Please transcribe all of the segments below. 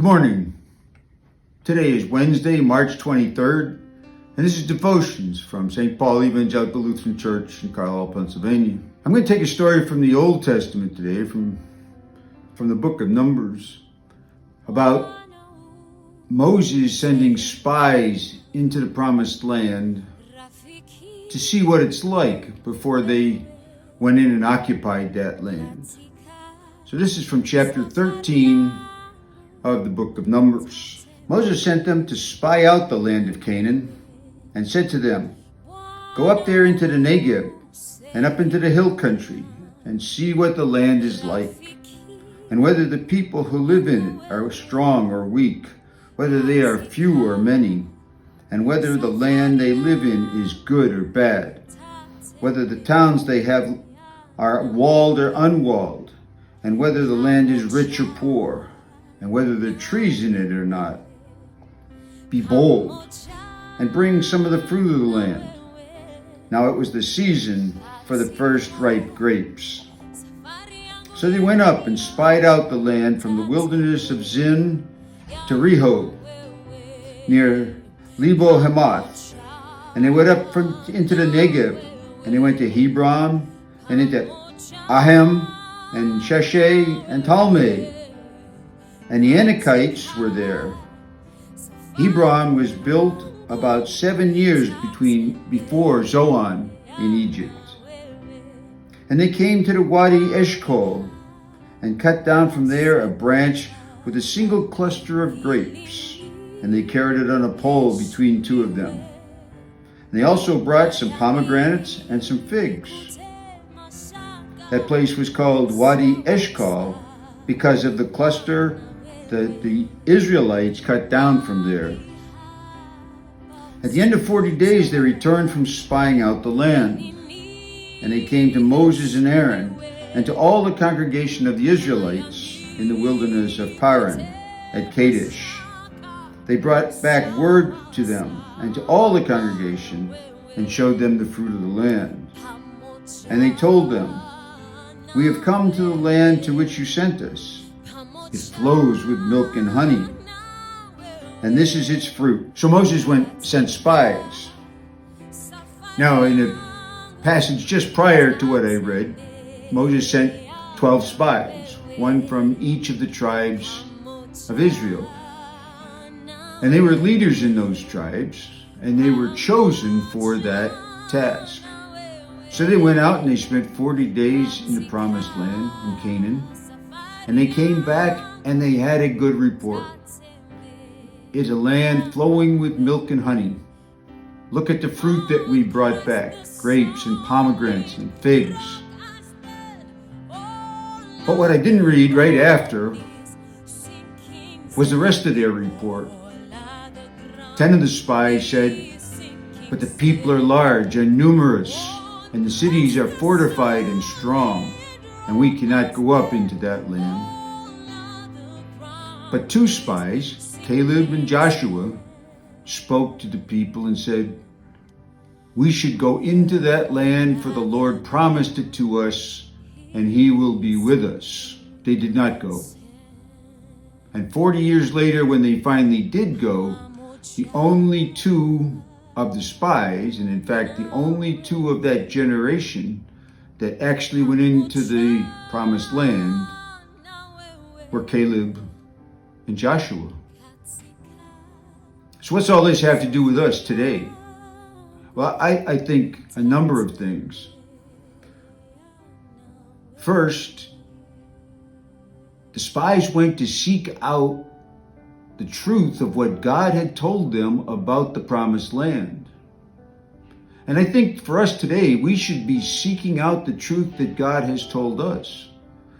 Good morning. Today is Wednesday, March 23rd, and this is Devotions from St. Paul Evangelical Lutheran Church in Carlisle, Pennsylvania. I'm going to take a story from the Old Testament today, from the book of Numbers, about Moses sending spies into the promised land to see what it's like before they went in and occupied that land. So this is from chapter 13 of the book of Numbers. Moses sent them to spy out the land of Canaan and said to them, "Go up there into the Negev and up into the hill country and see what the land is like, and whether the people who live in it are strong or weak, whether they are few or many, and whether the land they live in is good or bad, whether the towns they have are walled or unwalled, and whether the land is rich or poor, and whether there are trees in it or not. Be bold and bring some of the fruit of the land." Now it was the season for the first ripe grapes. So they went up and spied out the land from the wilderness of Zin to Rehob, near Lebo Hamath. And they went up into the Negev, and they went to Hebron, and into Ahem, and Sheshai, and Talmai. And the Anakites were there. Hebron was built about 7 years before Zoan in Egypt. And they came to the Wadi Eshcol and cut down from there a branch with a single cluster of grapes, and they carried it on a pole between two of them. And they also brought some pomegranates and some figs. That place was called Wadi Eshcol because of the cluster that the Israelites cut down from there. At the end of 40 days, they returned from spying out the land. And they came to Moses and Aaron and to all the congregation of the Israelites in the wilderness of Paran at Kadesh. They brought back word to them and to all the congregation and showed them the fruit of the land. And they told them, "We have come to the land to which you sent us. It flows with milk and honey, and this is its fruit." So Moses sent spies. Now, in a passage just prior to what I read, Moses sent 12 spies, one from each of the tribes of Israel. And they were leaders in those tribes, and they were chosen for that task. So they went out and they spent 40 days in the promised land in Canaan. And they came back and they had a good report. It's a land flowing with milk and honey. Look at the fruit that we brought back, grapes and pomegranates and figs. But what I didn't read right after was the rest of their report. 10 of the spies said, "But the people are large and numerous, and the cities are fortified and strong, and we cannot go up into that land." But 2 spies, Caleb and Joshua, spoke to the people and said, "We should go into that land, for the Lord promised it to us, and he will be with us." They did not go. And 40 years later, when they finally did go, the only 2 of the spies, and in fact the only 2 of that generation that actually went into the promised land, were Caleb and Joshua. So what's all this have to do with us today? Well, I think a number of things. First, the spies went to seek out the truth of what God had told them about the promised land. And I think for us today, we should be seeking out the truth that God has told us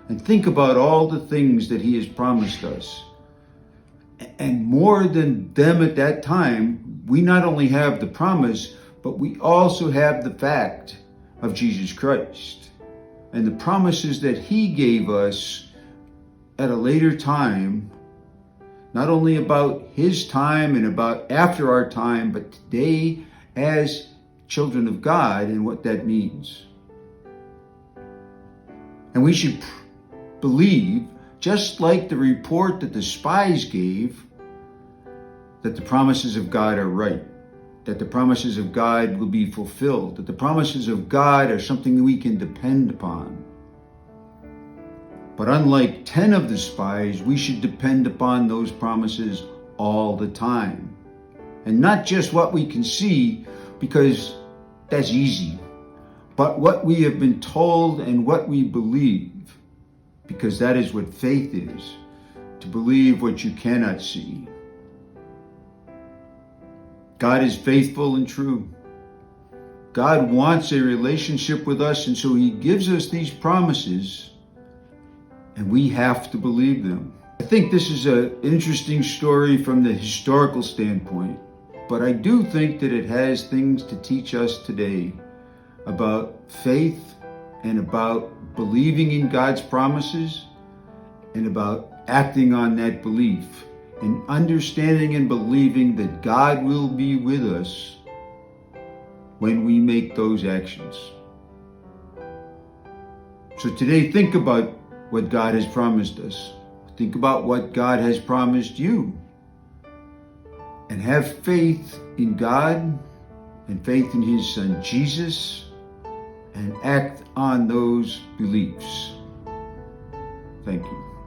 and think about all the things that he has promised us. And more than them at that time, we not only have the promise, but we also have the fact of Jesus Christ and the promises that he gave us at a later time, not only about his time and about after our time, but today as children of God and what that means. And we should believe just like the report that the spies gave, that the promises of God are right, that the promises of God will be fulfilled, that the promises of God are something we can depend upon. But unlike 10 of the spies, we should depend upon those promises all the time. And not just what we can see, because that's easy, but what we have been told and what we believe, because that is what faith is, to believe what you cannot see. God is faithful and true. God wants a relationship with us, and so he gives us these promises, and we have to believe them. I think this is an interesting story from the historical standpoint, but I do think that it has things to teach us today about faith and about believing in God's promises and about acting on that belief and understanding and believing that God will be with us when we make those actions. So today, think about what God has promised us. Think about what God has promised you. And have faith in God and faith in his son Jesus, and act on those beliefs. Thank you.